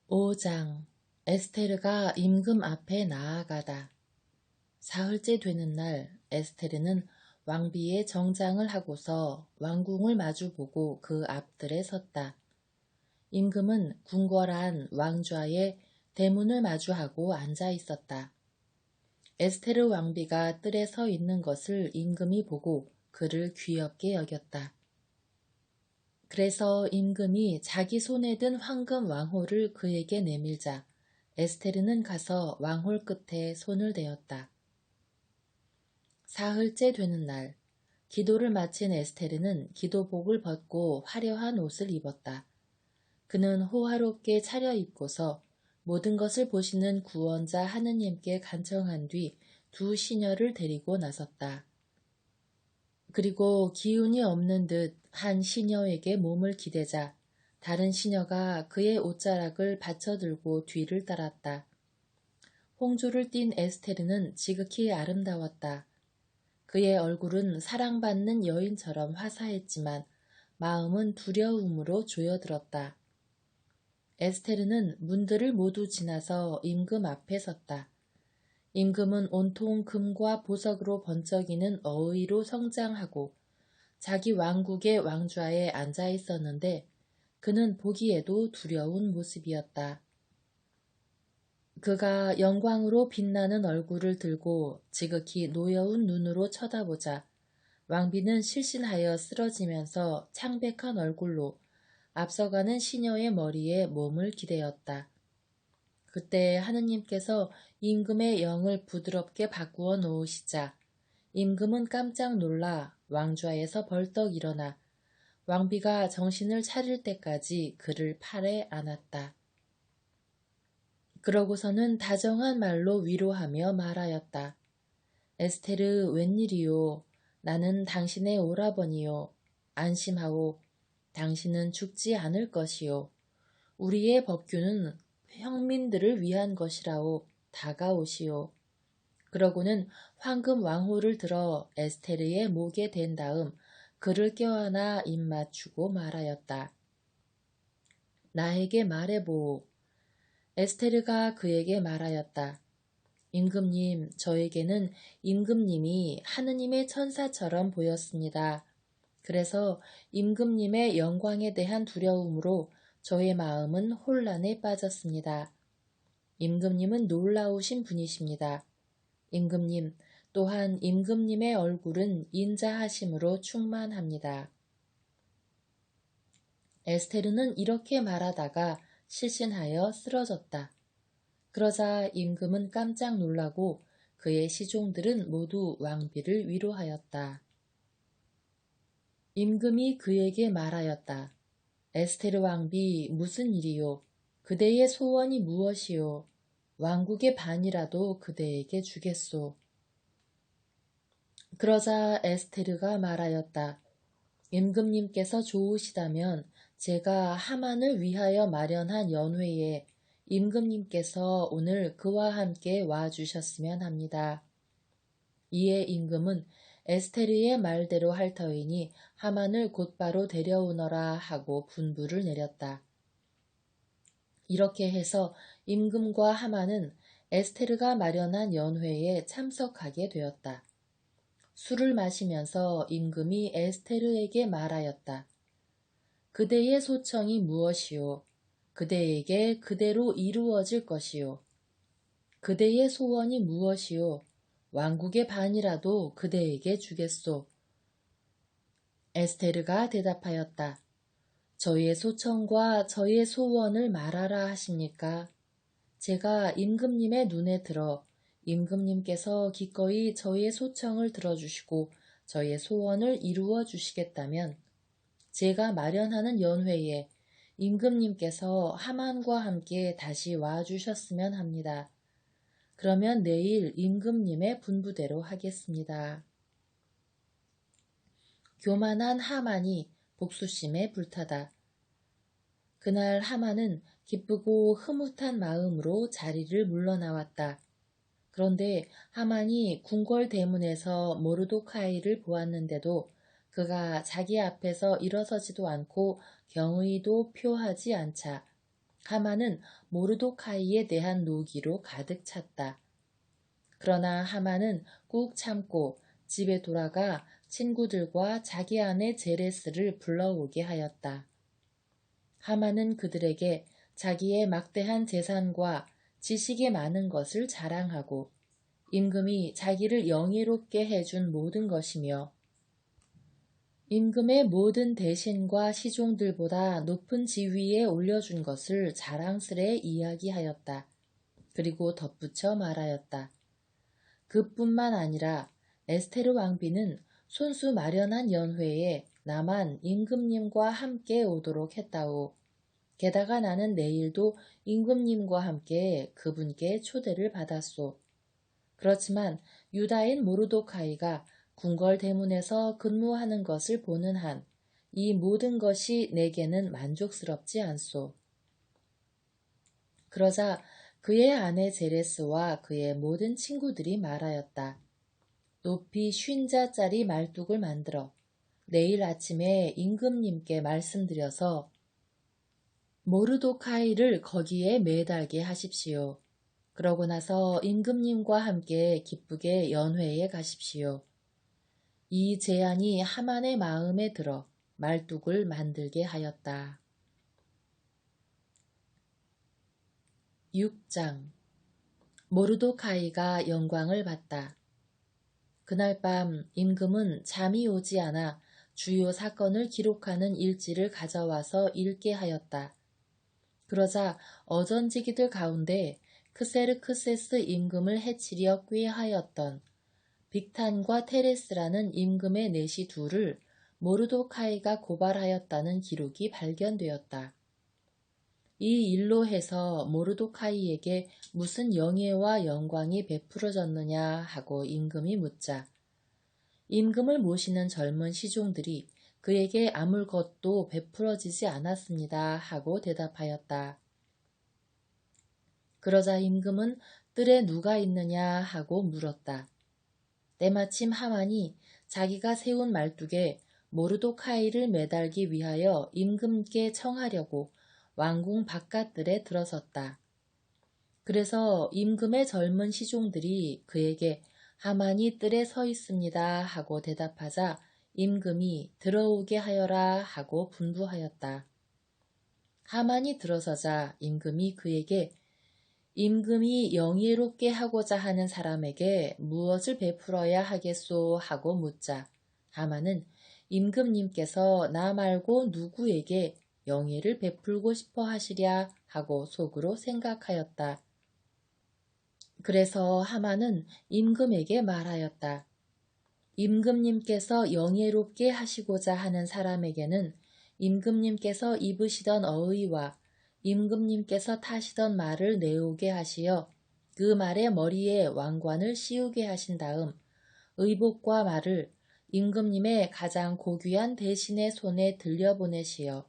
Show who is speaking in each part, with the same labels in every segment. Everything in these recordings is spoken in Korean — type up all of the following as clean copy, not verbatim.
Speaker 1: 5장 에스테르가 임금 앞에 나아가다. 사흘째 되는 날 에스테르는 왕비의 정장을 하고서 왕궁을 마주보고 그 앞뜰에 섰다. 임금은 궁궐한 왕좌의 대문을 마주하고 앉아 있었다. 에스테르 왕비가 뜰에 서 있는 것을 임금이 보고 그를 귀엽게 여겼다. 그래서 임금이 자기 손에 든 황금 왕홀을 그에게 내밀자 에스테르는 가서 왕홀 끝에 손을 대었다. 사흘째 되는 날, 기도를 마친 에스테르는 기도복을 벗고 화려한 옷을 입었다. 그는 호화롭게 차려입고서 모든 것을 보시는 구원자 하느님께 간청한 뒤 두 시녀를 데리고 나섰다. 그리고 기운이 없는 듯 한 시녀에게 몸을 기대자 다른 시녀가 그의 옷자락을 받쳐들고 뒤를 따랐다. 홍조를 띤 에스테르는 지극히 아름다웠다. 그의 얼굴은 사랑받는 여인처럼 화사했지만 마음은 두려움으로 조여들었다. 에스테르는 문들을 모두 지나서 임금 앞에 섰다. 임금은 온통 금과 보석으로 번쩍이는 어의로 성장하고 자기 왕국의 왕좌에 앉아 있었는데 그는 보기에도 두려운 모습이었다. 그가 영광으로 빛나는 얼굴을 들고 지극히 노여운 눈으로 쳐다보자 왕비는 실신하여 쓰러지면서 창백한 얼굴로 앞서가는 시녀의 머리에 몸을 기대었다. 그때 하느님께서 임금의 영을 부드럽게 바꾸어 놓으시자 임금은 깜짝 놀라 왕좌에서 벌떡 일어나 왕비가 정신을 차릴 때까지 그를 팔에 안았다. 그러고서는 다정한 말로 위로하며 말하였다. 에스테르 웬일이요. 나는 당신의 오라버니요. 안심하오. 당신은 죽지 않을 것이요. 우리의 법규는 형민들을 위한 것이라오. 다가오시오. 그러고는 황금 왕호를 들어 에스테르의 목에 댄 다음 그를 껴안아 입 맞추고 말하였다. 나에게 말해보오. 에스테르가 그에게 말하였다. 임금님, 저에게는 임금님이 하느님의 천사처럼 보였습니다. 그래서 임금님의 영광에 대한 두려움으로 저의 마음은 혼란에 빠졌습니다. 임금님은 놀라우신 분이십니다. 임금님, 또한 임금님의 얼굴은 인자하심으로 충만합니다. 에스테르는 이렇게 말하다가 실신하여 쓰러졌다. 그러자 임금은 깜짝 놀라고 그의 시종들은 모두 왕비를 위로하였다. 임금이 그에게 말하였다. 에스테르 왕비, 무슨 일이요? 그대의 소원이 무엇이요? 왕국의 반이라도 그대에게 주겠소. 그러자 에스테르가 말하였다. 임금님께서 좋으시다면 제가 하만을 위하여 마련한 연회에 임금님께서 오늘 그와 함께 와주셨으면 합니다. 이에 임금은 에스테르의 말대로 할 터이니 하만을 곧바로 데려오너라 하고 분부를 내렸다. 이렇게 해서 임금과 하만은 에스테르가 마련한 연회에 참석하게 되었다. 술을 마시면서 임금이 에스테르에게 말하였다. 그대의 소청이 무엇이요? 그대에게 그대로 이루어질 것이요. 그대의 소원이 무엇이요? 왕국의 반이라도 그대에게 주겠소. 에스테르가 대답하였다. 저의 소청과 저의 소원을 말하라 하십니까? 제가 임금님의 눈에 들어 임금님께서 기꺼이 저의 소청을 들어주시고 저의 소원을 이루어 주시겠다면 제가 마련하는 연회에 임금님께서 하만과 함께 다시 와주셨으면 합니다. 그러면 내일 임금님의 분부대로 하겠습니다. 교만한 하만이 복수심에 불타다. 그날 하만은 기쁘고 흐뭇한 마음으로 자리를 물러나왔다. 그런데 하만이 궁궐 대문에서 모르도카이를 보았는데도 그가 자기 앞에서 일어서지도 않고 경의도 표하지 않자 하만은 모르도카이에 대한 노기로 가득 찼다. 그러나 하만은 꾹 참고 집에 돌아가 친구들과 자기 아내 제레스를 불러오게 하였다. 하만은 그들에게 자기의 막대한 재산과 지식이 많은 것을 자랑하고 임금이 자기를 영예롭게 해준 모든 것이며 임금의 모든 대신과 시종들보다 높은 지위에 올려준 것을 자랑스레 이야기하였다. 그리고 덧붙여 말하였다. 그뿐만 아니라 에스테르 왕비는 손수 마련한 연회에 나만 임금님과 함께 오도록 했다오. 게다가 나는 내일도 임금님과 함께 그분께 초대를 받았소. 그렇지만 유다인 모르도카이가 궁궐 대문에서 근무하는 것을 보는 한 이 모든 것이 내게는 만족스럽지 않소. 그러자 그의 아내 제레스와 그의 모든 친구들이 말하였다. 높이 50자짜리 말뚝을 만들어 내일 아침에 임금님께 말씀드려서 모르도카이를 거기에 매달게 하십시오. 그러고 나서 임금님과 함께 기쁘게 연회에 가십시오. 이 제안이 하만의 마음에 들어 말뚝을 만들게 하였다. 6장 모르도카이가 영광을 받다. 그날 밤 임금은 잠이 오지 않아 주요 사건을 기록하는 일지를 가져와서 읽게 하였다. 그러자 어전지기들 가운데 크세르크세스 임금을 해치려 꾀하였던 빅탄과 테레스라는 임금의 내시 둘을 모르도카이가 고발하였다는 기록이 발견되었다. 이 일로 해서 모르도카이에게 무슨 영예와 영광이 베풀어졌느냐 하고 임금이 묻자 임금을 모시는 젊은 시종들이 그에게 아무것도 베풀어지지 않았습니다 하고 대답하였다. 그러자 임금은 뜰에 누가 있느냐 하고 물었다. 때마침 하만이 자기가 세운 말뚝에 모르도카이를 매달기 위하여 임금께 청하려고 왕궁 바깥들에 들어섰다. 그래서 임금의 젊은 시종들이 그에게 하만이 뜰에 서 있습니다 하고 대답하자 임금이 들어오게 하여라 하고 분부하였다. 하만이 들어서자 임금이 그에게 임금이 영예롭게 하고자 하는 사람에게 무엇을 베풀어야 하겠소 하고 묻자 하만은 임금님께서 나 말고 누구에게 영예를 베풀고 싶어 하시랴 하고 속으로 생각하였다. 그래서 하만은 임금에게 말하였다. 임금님께서 영예롭게 하시고자 하는 사람에게는 임금님께서 입으시던 어의와 임금님께서 타시던 말을 내오게 하시어 그 말의 머리에 왕관을 씌우게 하신 다음 의복과 말을 임금님의 가장 고귀한 대신의 손에 들려보내시어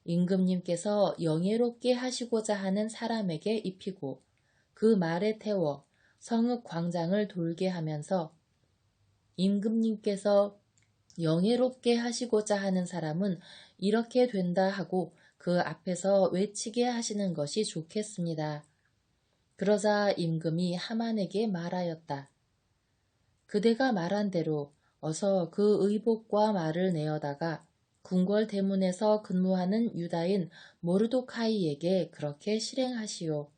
Speaker 1: 임금님께서 영예롭게 하시고자 하는 사람에게 입히고 그 말에 태워 성읍 광장을 돌게 하면서 임금님께서 영예롭게 하시고자 하는 사람은 이렇게 된다 하고 그 앞에서 외치게 하시는 것이 좋겠습니다. 그러자 임금이 하만에게 말하였다. 그대가 말한 대로 어서 그 의복과 말을 내어다가 궁궐 대문에서 근무하는 유다인 모르도카이에게 그렇게 실행하시오.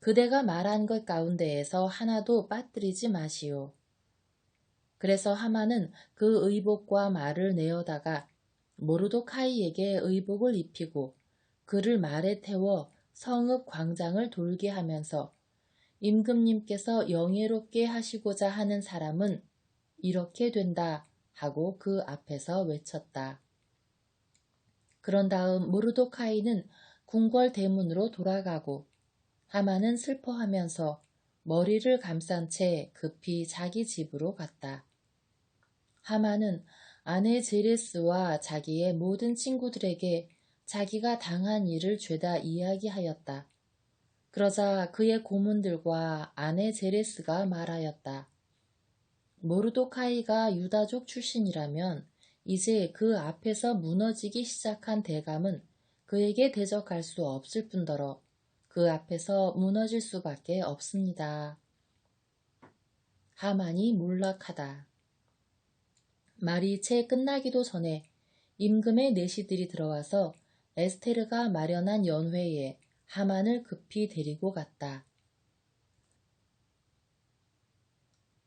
Speaker 1: 그대가 말한 것 가운데에서 하나도 빠뜨리지 마시오. 그래서 하만은 그 의복과 말을 내어다가 모르도카이에게 의복을 입히고 그를 말에 태워 성읍 광장을 돌게 하면서 임금님께서 영예롭게 하시고자 하는 사람은 이렇게 된다 하고 그 앞에서 외쳤다. 그런 다음 모르도카이는 궁궐 대문으로 돌아가고 하만은 슬퍼하면서 머리를 감싼 채 급히 자기 집으로 갔다. 하만은 아내 제레스와 자기의 모든 친구들에게 자기가 당한 일을 죄다 이야기하였다. 그러자 그의 고문들과 아내 제레스가 말하였다. 모르도카이가 유다족 출신이라면 이제 그 앞에서 무너지기 시작한 대감은 그에게 대적할 수 없을 뿐더러 그 앞에서 무너질 수밖에 없습니다. 하만이 몰락하다. 말이 채 끝나기도 전에 임금의 내시들이 들어와서 에스테르가 마련한 연회에 하만을 급히 데리고 갔다.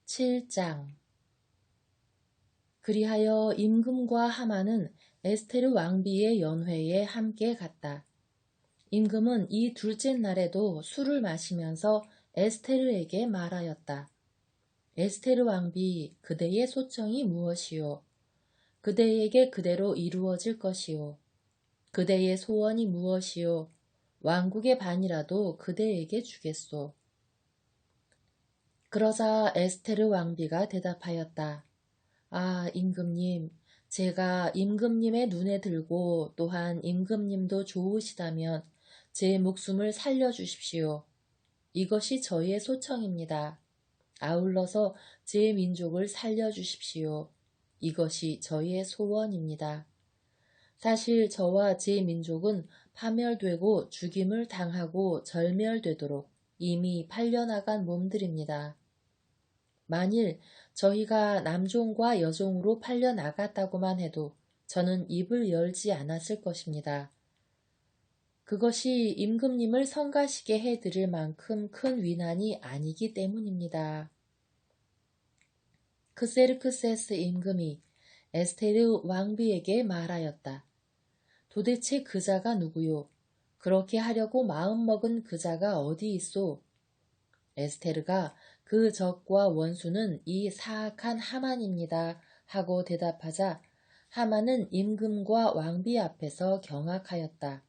Speaker 1: 7장. 그리하여 임금과 하만은 에스테르 왕비의 연회에 함께 갔다. 임금은 이 둘째 날에도 술을 마시면서 에스테르에게 말하였다. 에스테르 왕비, 그대의 소청이 무엇이요? 그대에게 그대로 이루어질 것이요. 그대의 소원이 무엇이요? 왕국의 반이라도 그대에게 주겠소. 그러자 에스테르 왕비가 대답하였다. 아, 임금님, 제가 임금님의 눈에 들고 또한 임금님도 좋으시다면 제 목숨을 살려주십시오. 이것이 저희의 소청입니다. 아울러서 제 민족을 살려주십시오. 이것이 저희의 소원입니다. 사실 저와 제 민족은 파멸되고 죽임을 당하고 절멸되도록 이미 팔려나간 몸들입니다. 만일 저희가 남종과 여종으로 팔려나갔다고만 해도 저는 입을 열지 않았을 것입니다. 그것이 임금님을 성가시게 해드릴 만큼 큰 위난이 아니기 때문입니다. 크세르크세스 임금이 에스테르 왕비에게 말하였다. 도대체 그자가 누구요? 그렇게 하려고 마음먹은 그자가 어디 있소? 에스테르가 그 적과 원수는 이 사악한 하만입니다 하고 대답하자 하만은 임금과 왕비 앞에서 경악하였다.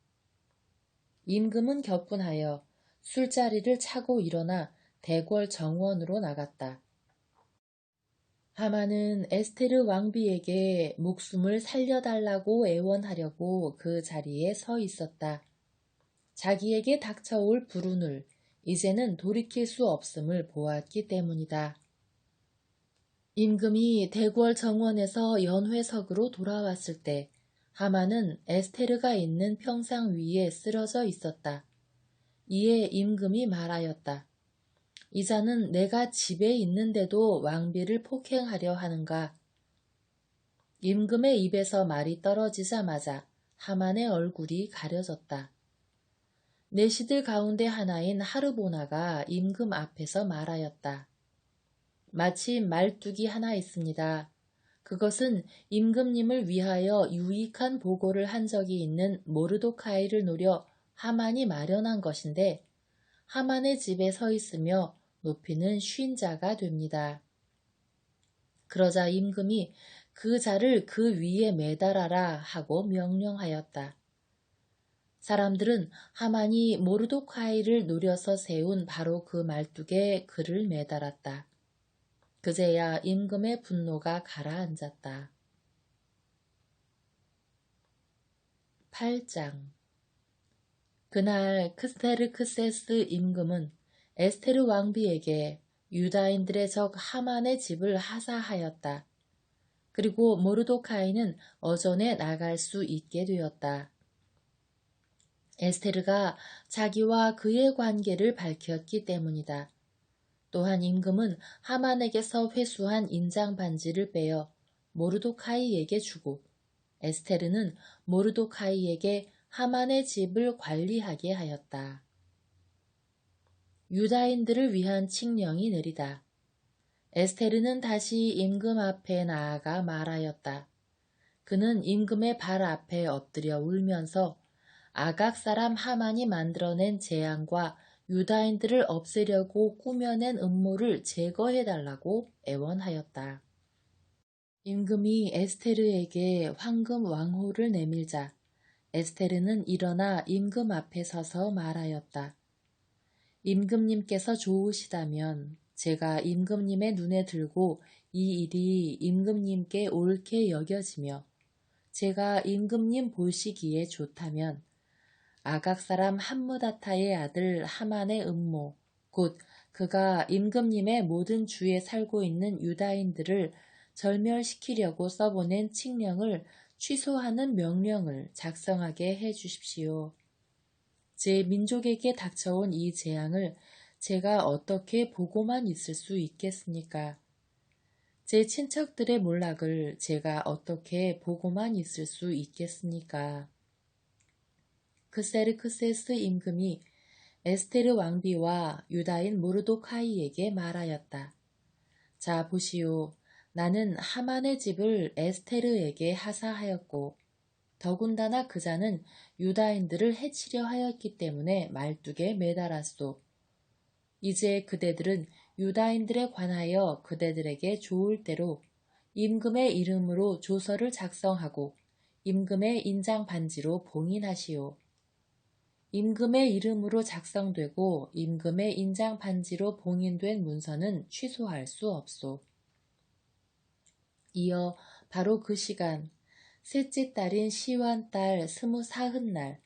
Speaker 1: 임금은 격분하여 술자리를 차고 일어나 대궐 정원으로 나갔다. 하만은 에스테르 왕비에게 목숨을 살려달라고 애원하려고 그 자리에 서 있었다. 자기에게 닥쳐올 불운을 이제는 돌이킬 수 없음을 보았기 때문이다. 임금이 대궐 정원에서 연회석으로 돌아왔을 때 하만은 에스테르가 있는 평상 위에 쓰러져 있었다. 이에 임금이 말하였다. 이자는 내가 집에 있는데도 왕비를 폭행하려 하는가? 임금의 입에서 말이 떨어지자마자 하만의 얼굴이 가려졌다. 내시들 가운데 하나인 하르보나가 임금 앞에서 말하였다. 마침 말뚝이 하나 있습니다. 그것은 임금님을 위하여 유익한 보고를 한 적이 있는 모르도카이를 노려 하만이 마련한 것인데 하만의 집에 서 있으며 높이는 쉰 자가 됩니다. 그러자 임금이 그 자를 그 위에 매달아라 하고 명령하였다. 사람들은 하만이 모르도카이를 노려서 세운 바로 그 말뚝에 그를 매달았다. 그제야 임금의 분노가 가라앉았다. 8장. 그날 크스테르크세스 임금은 에스테르 왕비에게 유다인들의 적 하만의 집을 하사하였다. 그리고 모르도카이는 어전에 나갈 수 있게 되었다. 에스테르가 자기와 그의 관계를 밝혔기 때문이다. 또한 임금은 하만에게서 회수한 인장 반지를 빼어 모르도카이에게 주고 에스테르는 모르도카이에게 하만의 집을 관리하게 하였다. 유다인들을 위한 칙령이 내리다. 에스테르는 다시 임금 앞에 나아가 말하였다. 그는 임금의 발 앞에 엎드려 울면서 아각 사람 하만이 만들어낸 재앙과 유다인들을 없애려고 꾸며낸 음모를 제거해달라고 애원하였다. 임금이 에스테르에게 황금 왕호를 내밀자 에스테르는 일어나 임금 앞에 서서 말하였다. 임금님께서 좋으시다면 제가 임금님의 눈에 들고 이 일이 임금님께 옳게 여겨지며 제가 임금님 보시기에 좋다면 아각 사람 함므다타의 아들 하만의 음모, 곧 그가 임금님의 모든 주에 살고 있는 유다인들을 절멸시키려고 써보낸 칙령을 취소하는 명령을 작성하게 해 주십시오. 제 민족에게 닥쳐온 이 재앙을 제가 어떻게 보고만 있을 수 있겠습니까? 제 친척들의 몰락을 제가 어떻게 보고만 있을 수 있겠습니까? 그세르크세스 임금이 에스테르 왕비와 유다인 모르도카이에게 말하였다. 자, 보시오. 나는 하만의 집을 에스테르에게 하사하였고 더군다나 그자는 유다인들을 해치려 하였기 때문에 말뚝에 매달았소. 이제 그대들은 유다인들에 관하여 그대들에게 좋을 대로 임금의 이름으로 조서를 작성하고 임금의 인장 반지로 봉인하시오. 임금의 이름으로 작성되고 임금의 인장 반지로 봉인된 문서는 취소할 수 없소. 이어 바로 그 시간 셋째 달인 시완 달 24흔날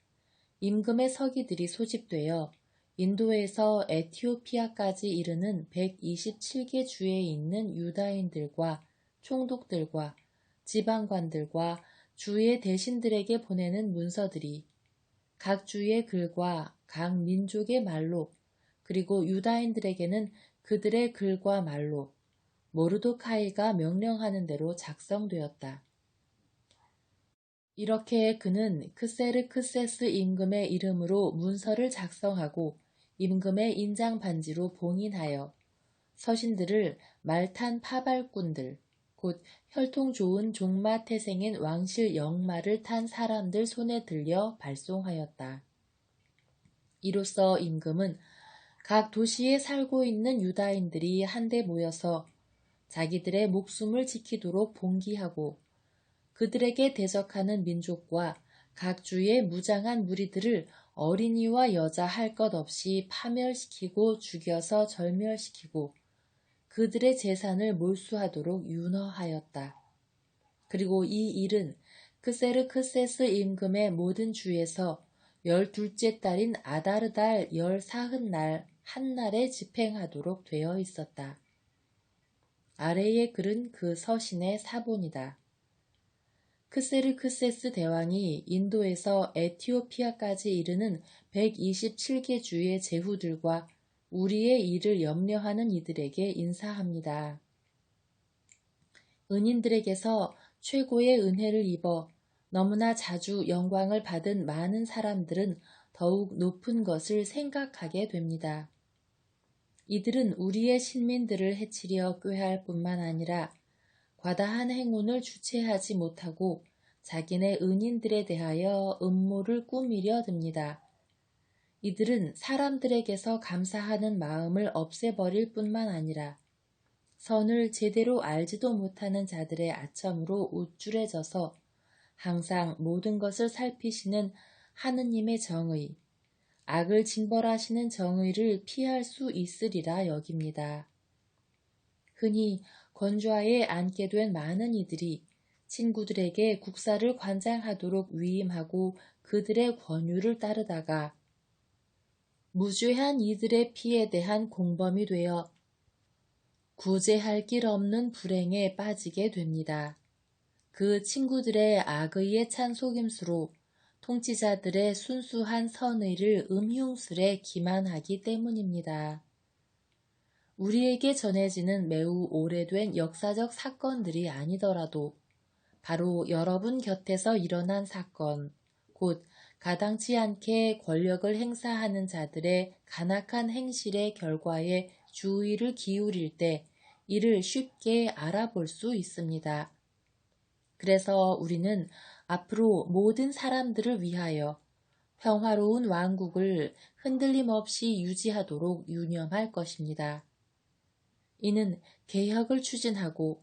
Speaker 1: 임금의 서기들이 소집되어 인도에서 에티오피아까지 이르는 127개 주에 있는 유다인들과 총독들과 지방관들과 주의 대신들에게 보내는 문서들이 각 주의 글과 각 민족의 말로 그리고 유다인들에게는 그들의 글과 말로 모르도카이가 명령하는 대로 작성되었다. 이렇게 그는 크세르크세스 임금의 이름으로 문서를 작성하고 임금의 인장 반지로 봉인하여 서신들을 말탄 파발꾼들, 곧 혈통 좋은 종마 태생인 왕실 영마를 탄 사람들 손에 들려 발송하였다. 이로써 임금은 각 도시에 살고 있는 유다인들이 한데 모여서 자기들의 목숨을 지키도록 봉기하고 그들에게 대적하는 민족과 각 주의 무장한 무리들을 어린이와 여자 할 것 없이 파멸시키고 죽여서 절멸시키고 그들의 재산을 몰수하도록 윤허하였다. 그리고 이 일은 크세르크세스 임금의 모든 주에서 12째 달인 아다르 달 14흔날 한날에 집행하도록 되어 있었다. 아래의 글은 그 서신의 사본이다. 크세르크세스 대왕이 인도에서 에티오피아까지 이르는 127개 주의 제후들과 우리의 일을 염려하는 이들에게 인사합니다. 은인들에게서 최고의 은혜를 입어 너무나 자주 영광을 받은 많은 사람들은 더욱 높은 것을 생각하게 됩니다. 이들은 우리의 신민들을 해치려 꾀할 뿐만 아니라 과다한 행운을 주체하지 못하고 자기네 은인들에 대하여 음모를 꾸미려 듭니다. 이들은 사람들에게서 감사하는 마음을 없애버릴 뿐만 아니라 선을 제대로 알지도 못하는 자들의 아첨으로 우쭐해져서 항상 모든 것을 살피시는 하느님의 정의, 악을 징벌하시는 정의를 피할 수 있으리라 여깁니다. 흔히 권좌에 앉게 된 많은 이들이 친구들에게 국사를 관장하도록 위임하고 그들의 권유를 따르다가 무죄한 이들의 피에 대한 공범이 되어 구제할 길 없는 불행에 빠지게 됩니다. 그 친구들의 악의에 찬 속임수로 통치자들의 순수한 선의를 음흉스레 기만하기 때문입니다. 우리에게 전해지는 매우 오래된 역사적 사건들이 아니더라도 바로 여러분 곁에서 일어난 사건, 곧 가당치 않게 권력을 행사하는 자들의 간악한 행실의 결과에 주의를 기울일 때 이를 쉽게 알아볼 수 있습니다. 그래서 우리는 앞으로 모든 사람들을 위하여 평화로운 왕국을 흔들림 없이 유지하도록 유념할 것입니다. 이는 개혁을 추진하고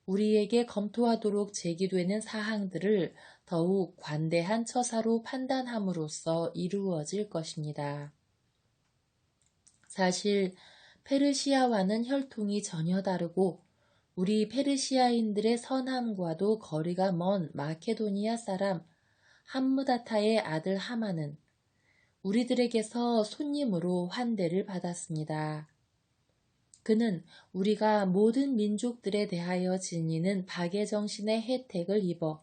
Speaker 1: 우리에게 검토하도록 제기되는 사항들을 더욱 관대한 처사로 판단함으로써 이루어질 것입니다. 사실 페르시아와는 혈통이 전혀 다르고 우리 페르시아인들의 선함과도 거리가 먼 마케도니아 사람 함무다타의 아들 하만은 우리들에게서 손님으로 환대를 받았습니다. 그는 우리가 모든 민족들에 대하여 지니는 박애정신의 혜택을 입어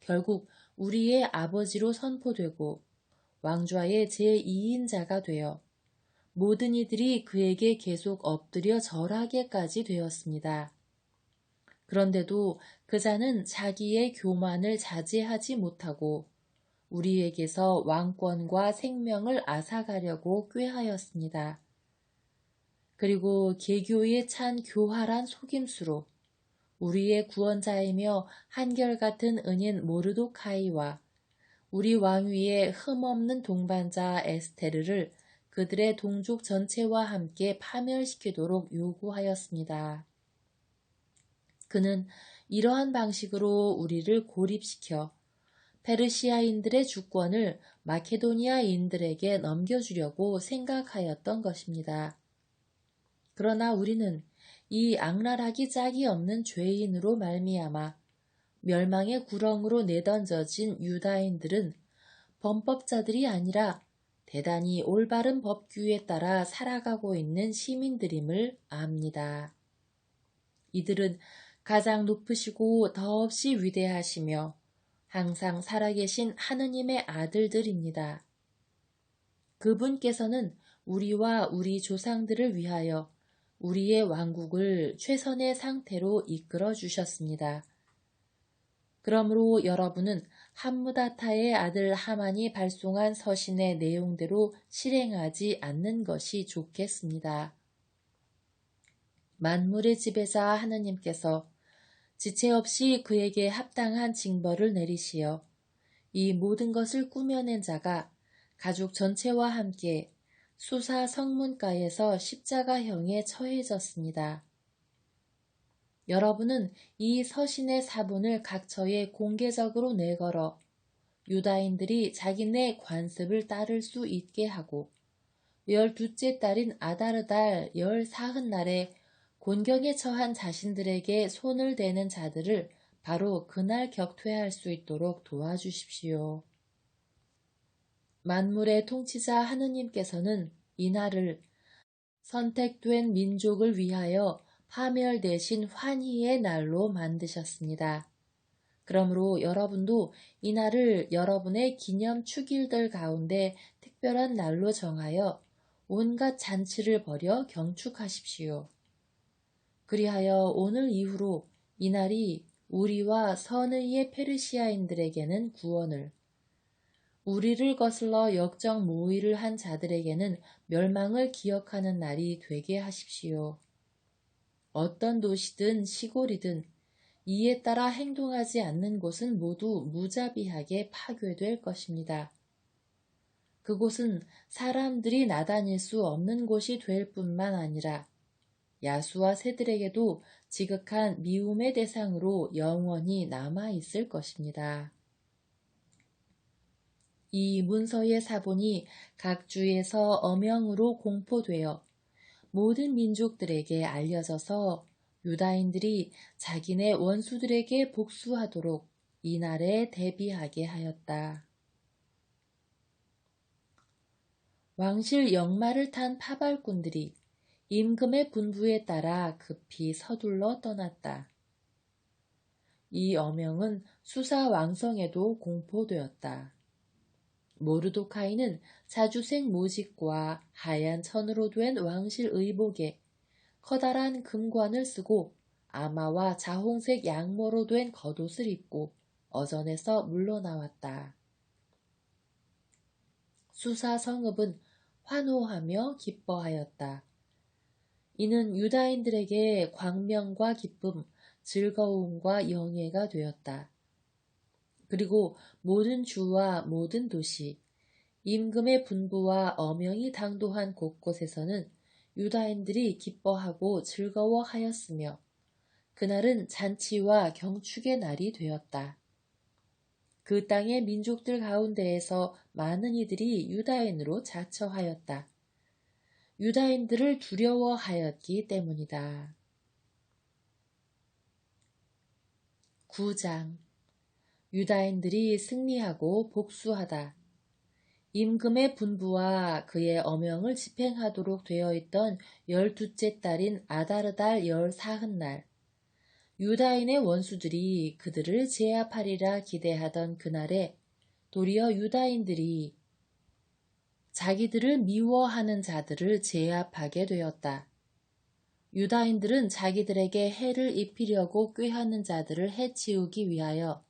Speaker 1: 결국 우리의 아버지로 선포되고 왕좌의 제2인자가 되어 모든 이들이 그에게 계속 엎드려 절하게까지 되었습니다. 그런데도 그자는 자기의 교만을 자제하지 못하고 우리에게서 왕권과 생명을 앗아가려고 꾀하였습니다. 그리고 개교에 찬 교활한 속임수로 우리의 구원자이며 한결같은 은인 모르도카이와 우리 왕위의 흠없는 동반자 에스테르를 그들의 동족 전체와 함께 파멸시키도록 요구하였습니다. 그는 이러한 방식으로 우리를 고립시켜 페르시아인들의 주권을 마케도니아인들에게 넘겨주려고 생각하였던 것입니다. 그러나 우리는 이 악랄하기 짝이 없는 죄인으로 말미암아 멸망의 구렁으로 내던져진 유다인들은 범법자들이 아니라 대단히 올바른 법규에 따라 살아가고 있는 시민들임을 압니다. 이들은 가장 높으시고 더없이 위대하시며 항상 살아계신 하느님의 아들들입니다. 그분께서는 우리와 우리 조상들을 위하여 우리의 왕국을 최선의 상태로 이끌어 주셨습니다. 그러므로 여러분은 함무다타의 아들 하만이 발송한 서신의 내용대로 실행하지 않는 것이 좋겠습니다. 만물의 지배자 하느님께서 지체 없이 그에게 합당한 징벌을 내리시어 이 모든 것을 꾸며낸 자가 가족 전체와 함께 수사 성문가에서 십자가형에 처해졌습니다. 여러분은 이 서신의 사본을 각처에 공개적으로 내걸어 유다인들이 자기네 관습을 따를 수 있게 하고 12째 달인 아다르달 14흔날에 곤경에 처한 자신들에게 손을 대는 자들을 바로 그날 격퇴할 수 있도록 도와주십시오. 만물의 통치자 하느님께서는 이날을 선택된 민족을 위하여 파멸되신 환희의 날로 만드셨습니다. 그러므로 여러분도 이날을 여러분의 기념 축일들 가운데 특별한 날로 정하여 온갖 잔치를 벌여 경축하십시오. 그리하여 오늘 이후로 이날이 우리와 선의의 페르시아인들에게는 구원을, 우리를 거슬러 역적 모의를 한 자들에게는 멸망을 기억하는 날이 되게 하십시오. 어떤 도시든 시골이든 이에 따라 행동하지 않는 곳은 모두 무자비하게 파괴될 것입니다. 그곳은 사람들이 나다닐 수 없는 곳이 될 뿐만 아니라 야수와 새들에게도 지극한 미움의 대상으로 영원히 남아있을 것입니다. 이 문서의 사본이 각 주에서 엄영으로 공포되어 모든 민족들에게 알려져서 유다인들이 자기네 원수들에게 복수하도록 이날에 대비하게 하였다. 왕실 역마를 탄 파발꾼들이 임금의 분부에 따라 급히 서둘러 떠났다. 이 어명은 수사 왕성에도 공포되었다. 모르도카이는 자주색 모직과 하얀 천으로 된 왕실 의복에 커다란 금관을 쓰고 아마와 자홍색 양모로 된 겉옷을 입고 어전에서 물러나왔다. 수사 성읍은 환호하며 기뻐하였다. 이는 유다인들에게 광명과 기쁨, 즐거움과 영예가 되었다. 그리고 모든 주와 모든 도시, 임금의 분부와 어명이 당도한 곳곳에서는 유다인들이 기뻐하고 즐거워하였으며 그날은 잔치와 경축의 날이 되었다. 그 땅의 민족들 가운데에서 많은 이들이 유다인으로 자처하였다. 유다인들을 두려워하였기 때문이다. 9장 유다인들이 승리하고 복수하다. 임금의 분부와 그의 어명을 집행하도록 되어 있던 12째 달인 아다르달 14흔날 유다인의 원수들이 그들을 제압하리라 기대하던 그날에 도리어 유다인들이 자기들을 미워하는 자들을 제압하게 되었다. 유다인들은 자기들에게 해를 입히려고 꾀하는 자들을 해치우기 위하여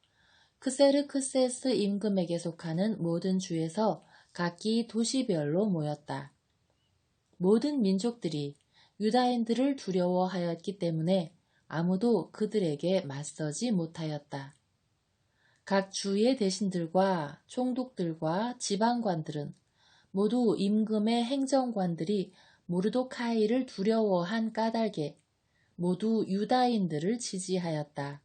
Speaker 1: 크세르크세스 임금에게 속하는 모든 주에서 각기 도시별로 모였다. 모든 민족들이 유다인들을 두려워하였기 때문에 아무도 그들에게 맞서지 못하였다. 각 주의 대신들과 총독들과 지방관들은 모두 임금의 행정관들이 모르도카이를 두려워한 까닭에 모두 유다인들을 지지하였다.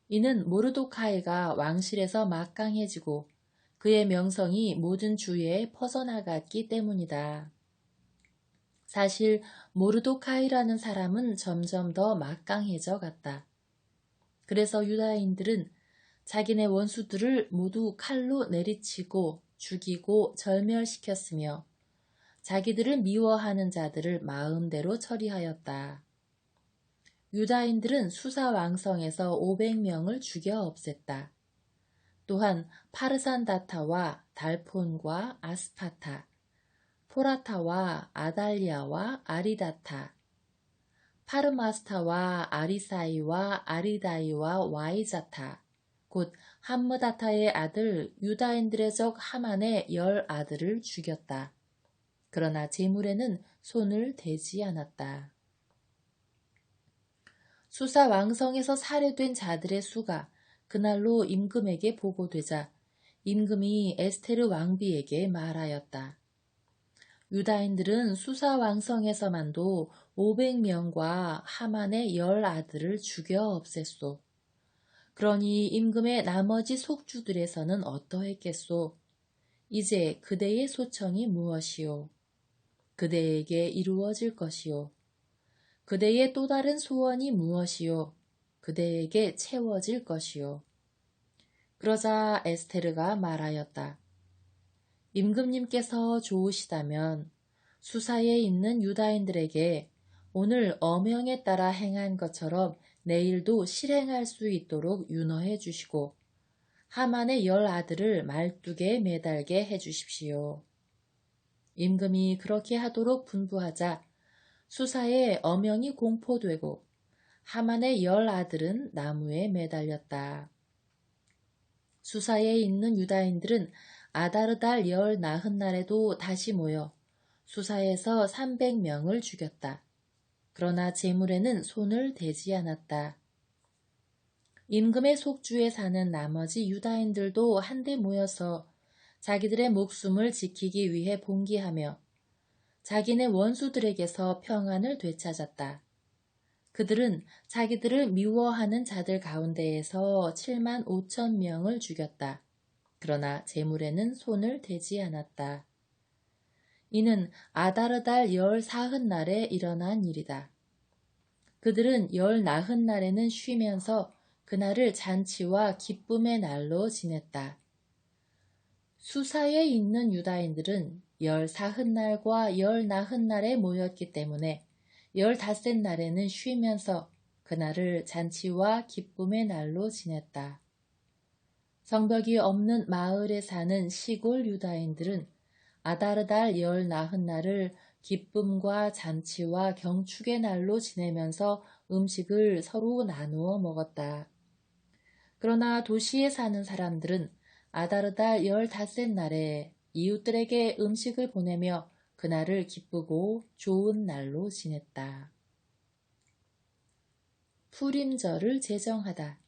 Speaker 1: 이는 모르도카이가 왕실에서 막강해지고 그의 명성이 모든 주에 퍼져나갔기 때문이다. 사실 모르도카이라는 사람은 점점 더 막강해져 갔다. 그래서 유다인들은 자기네 원수들을 모두 칼로 내리치고 죽이고 절멸시켰으며 자기들을 미워하는 자들을 마음대로 처리하였다. 유다인들은 수사왕성에서 500명을 죽여 없앴다. 또한 파르산다타와 달폰과 아스파타, 포라타와 아달리아와 아리다타, 파르마스타와 아리사이와 아리다이와 와이자타, 곧 함므다타의 아들 유다인들의 적 하만의 10아들을 죽였다. 그러나 제물에는 손을 대지 않았다. 수사 왕성에서 살해된 자들의 수가 그날로 임금에게 보고되자 임금이 에스테르 왕비에게 말하였다. 유다인들은 수사 왕성에서만도 500명과 하만의 10아들을 죽여 없앴소. 그러니 임금의 나머지 속주들에서는 어떠했겠소? 이제 그대의 소청이 무엇이오? 그대에게 이루어질 것이오. 그대의 또 다른 소원이 무엇이오? 그대에게 채워질 것이오. 그러자 에스테르가 말하였다. 임금님께서 좋으시다면 수사에 있는 유다인들에게 오늘 어명에 따라 행한 것처럼 내일도 실행할 수 있도록 윤허해 주시고 하만의 10아들을 말뚝에 매달게 해 주십시오. 임금이 그렇게 하도록 분부하자 수사의 어명이 공포되고 하만의 10아들은 나무에 매달렸다. 수사에 있는 유다인들은 아다르달 열 나흔 날에도 다시 모여 수사에서 300명을 죽였다. 그러나 제물에는 손을 대지 않았다. 임금의 속주에 사는 나머지 유다인들도 한데 모여서 자기들의 목숨을 지키기 위해 봉기하며 자기네 원수들에게서 평안을 되찾았다. 그들은 자기들을 미워하는 자들 가운데에서 7만 5천 명을 죽였다. 그러나 제물에는 손을 대지 않았다. 이는 아다르달 열 사흔 날에 일어난 일이다. 그들은 열 나흔 날에는 쉬면서 그날을 잔치와 기쁨의 날로 지냈다. 수사에 있는 유다인들은 열 사흔 날과 열 나흔 날에 모였기 때문에 열 닷새 날에는 쉬면서 그날을 잔치와 기쁨의 날로 지냈다. 성벽이 없는 마을에 사는 시골 유다인들은 아다르달 열 나흔 날을 기쁨과 잔치와 경축의 날로 지내면서 음식을 서로 나누어 먹었다. 그러나 도시에 사는 사람들은 아다르달 열 닷새 날에 이웃들에게 음식을 보내며 그날을 기쁘고 좋은 날로 지냈다. 푸림절을 제정하다.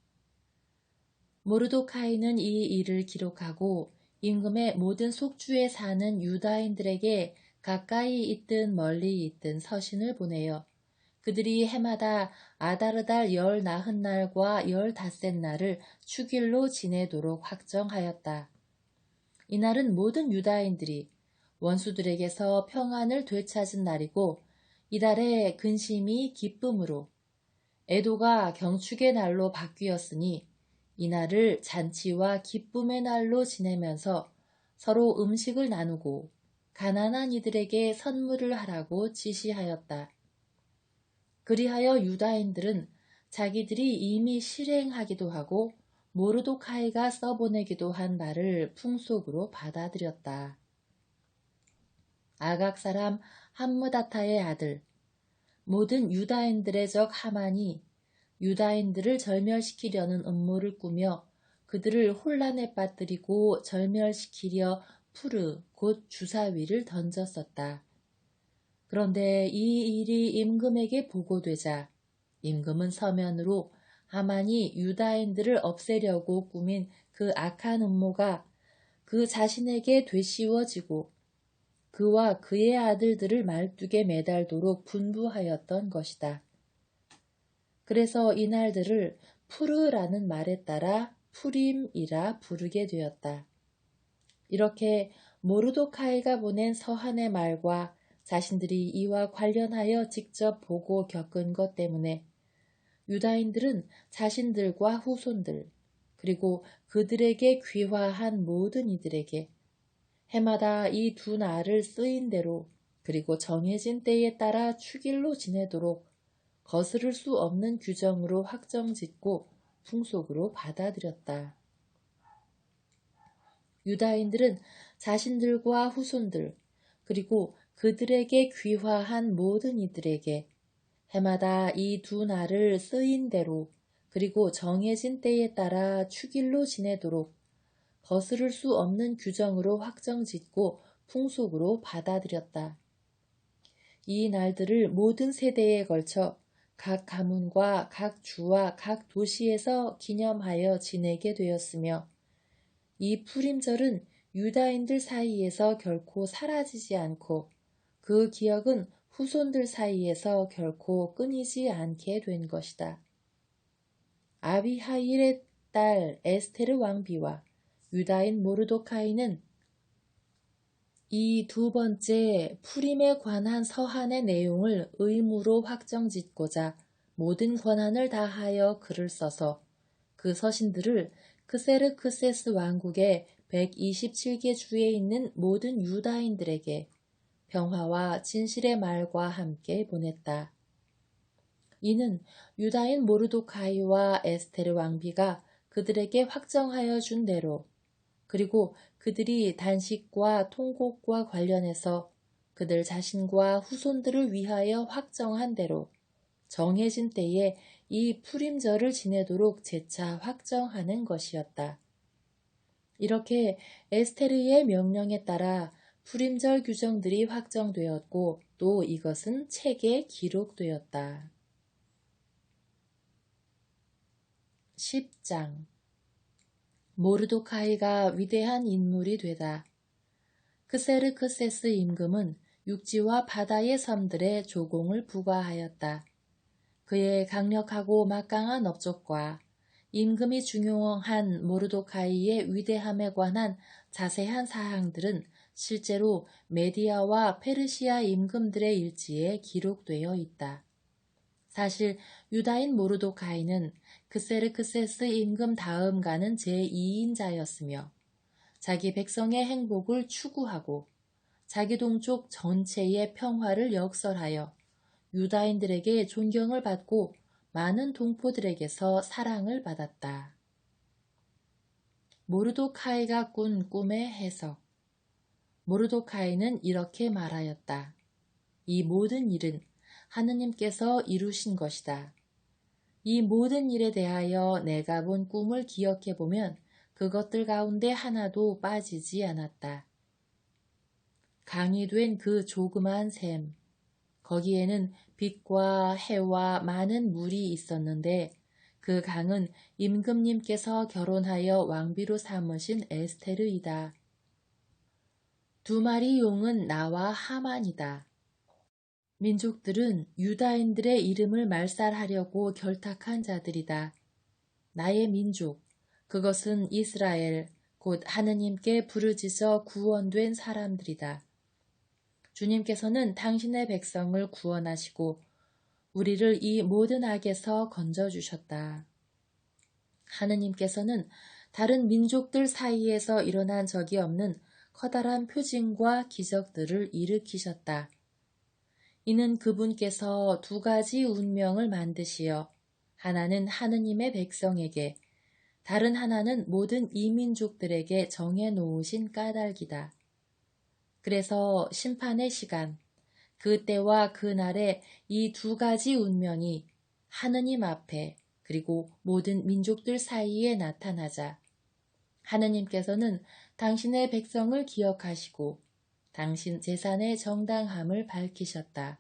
Speaker 1: 모르도카이는 이 일을 기록하고 임금의 모든 속주에 사는 유다인들에게 가까이 있든 멀리 있든 서신을 보내어 그들이 해마다 아다르달 열 나흔 날과 열 닷새 날을 축일로 지내도록 확정하였다. 이날은 모든 유다인들이 원수들에게서 평안을 되찾은 날이고 이달의 근심이 기쁨으로 애도가 경축의 날로 바뀌었으니 이날을 잔치와 기쁨의 날로 지내면서 서로 음식을 나누고 가난한 이들에게 선물을 하라고 지시하였다. 그리하여 유다인들은 자기들이 이미 실행하기도 하고 모르도카이가 써보내기도 한 말을 풍속으로 받아들였다. 아각 사람 함므다타의 아들, 모든 유다인들의 적 하만이 유다인들을 절멸시키려는 음모를 꾸며 그들을 혼란에 빠뜨리고 절멸시키려 푸르 곧 주사위를 던졌었다. 그런데 이 일이 임금에게 보고되자 임금은 서면으로 하만이 유다인들을 없애려고 꾸민 그 악한 음모가 그 자신에게 되씌워지고 그와 그의 아들들을 말뚝에 매달도록 분부하였던 것이다. 그래서 이날들을 푸르라는 말에 따라 푸림이라 부르게 되었다. 이렇게 모르도카이가 보낸 서한의 말과 자신들이 이와 관련하여 직접 보고 겪은 것 때문에 유다인들은 자신들과 후손들 그리고 그들에게 귀화한 모든 이들에게 해마다 이 두 날을 쓰인 대로 그리고 정해진 때에 따라 축일로 지내도록 거스를 수 없는 규정으로 확정짓고 풍속으로 받아들였다. 유다인들은 자신들과 후손들 그리고 그들에게 귀화한 모든 이들에게 해마다 이 두 날을 쓰인 대로 그리고 정해진 때에 따라 축일로 지내도록 거스를 수 없는 규정으로 확정짓고 풍속으로 받아들였다. 이 날들을 모든 세대에 걸쳐 각 가문과 각 주와 각 도시에서 기념하여 지내게 되었으며 이 푸림절은 유다인들 사이에서 결코 사라지지 않고 그 기억은 후손들 사이에서 결코 끊이지 않게 된 것이다. 아비하일의 딸 에스테르 왕비와 유다인 모르도카이는 이 두 번째 푸림에 관한 서한의 내용을 의무로 확정짓고자 모든 권한을 다하여 글을 써서 그 서신들을 크세르크세스 왕국의 127개 주에 있는 모든 유다인들에게 평화와 진실의 말과 함께 보냈다. 이는 유다인 모르도카이와 에스테르 왕비가 그들에게 확정하여 준 대로 그리고 그들이 단식과 통곡과 관련해서 그들 자신과 후손들을 위하여 확정한 대로 정해진 때에 이 푸림절을 지내도록 재차 확정하는 것이었다. 이렇게 에스테르의 명령에 따라 푸림절 규정들이 확정되었고 또 이것은 책에 기록되었다. 10장 모르도카이가 위대한 인물이 되다. 크세르크세스 임금은 육지와 바다의 섬들에 조공을 부과하였다. 그의 강력하고 막강한 업적과 임금이 중용한 모르도카이의 위대함에 관한 자세한 사항들은 실제로 메디아와 페르시아 임금들의 일지에 기록되어 있다. 사실 유다인 모르도카이는 크세르크세스 임금 다음 가는 제2인자였으며 자기 백성의 행복을 추구하고 자기 동족 전체의 평화를 역설하여 유다인들에게 존경을 받고 많은 동포들에게서 사랑을 받았다. 모르도카이가 꾼 꿈의 해석. 모르도카이는 이렇게 말하였다. 이 모든 일은 하느님께서 이루신 것이다. 이 모든 일에 대하여 내가 본 꿈을 기억해보면 그것들 가운데 하나도 빠지지 않았다. 강이 된 그 조그만 샘, 거기에는 빛과 해와 많은 물이 있었는데 그 강은 임금님께서 결혼하여 왕비로 삼으신 에스테르이다. 두 마리 용은 나와 하만이다. 민족들은 유다인들의 이름을 말살하려고 결탁한 자들이다. 나의 민족, 그것은 이스라엘, 곧 하느님께 부르짖어 구원된 사람들이다. 주님께서는 당신의 백성을 구원하시고 우리를 이 모든 악에서 건져주셨다. 하느님께서는 다른 민족들 사이에서 일어난 적이 없는 커다란 표징과 기적들을 일으키셨다. 이는 그분께서 두 가지 운명을 만드시어 하나는 하느님의 백성에게, 다른 하나는 모든 이민족들에게 정해놓으신 까닭이다. 그래서 심판의 시간, 그 때와 그 날에 이 두 가지 운명이 하느님 앞에 그리고 모든 민족들 사이에 나타나자 하느님께서는 당신의 백성을 기억하시고 당신 제산의 정당함을 밝히셨다.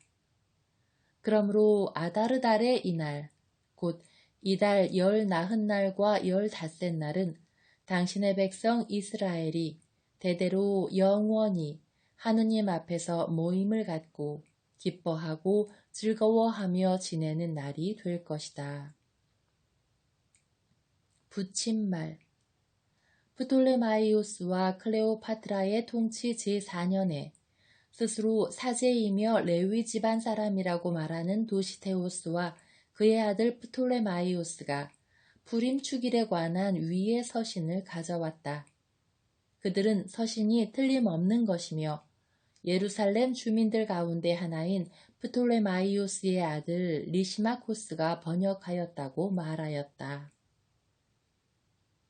Speaker 1: 그러므로 아다르달의 이날, 곧 이달 14날과 15날은 당신의 백성 이스라엘이 대대로 영원히 하느님 앞에서 모임을 갖고 기뻐하고 즐거워하며 지내는 날이 될 것이다. 붙임말. 프톨레마이오스와 클레오파트라의 통치 제4년에 스스로 사제이며 레위 집안 사람이라고 말하는 도시테오스와 그의 아들 프톨레마이오스가 푸림 축일에 관한 위의 서신을 가져왔다. 그들은 서신이 틀림없는 것이며 예루살렘 주민들 가운데 하나인 프톨레마이오스의 아들 리시마코스가 번역하였다고 말하였다.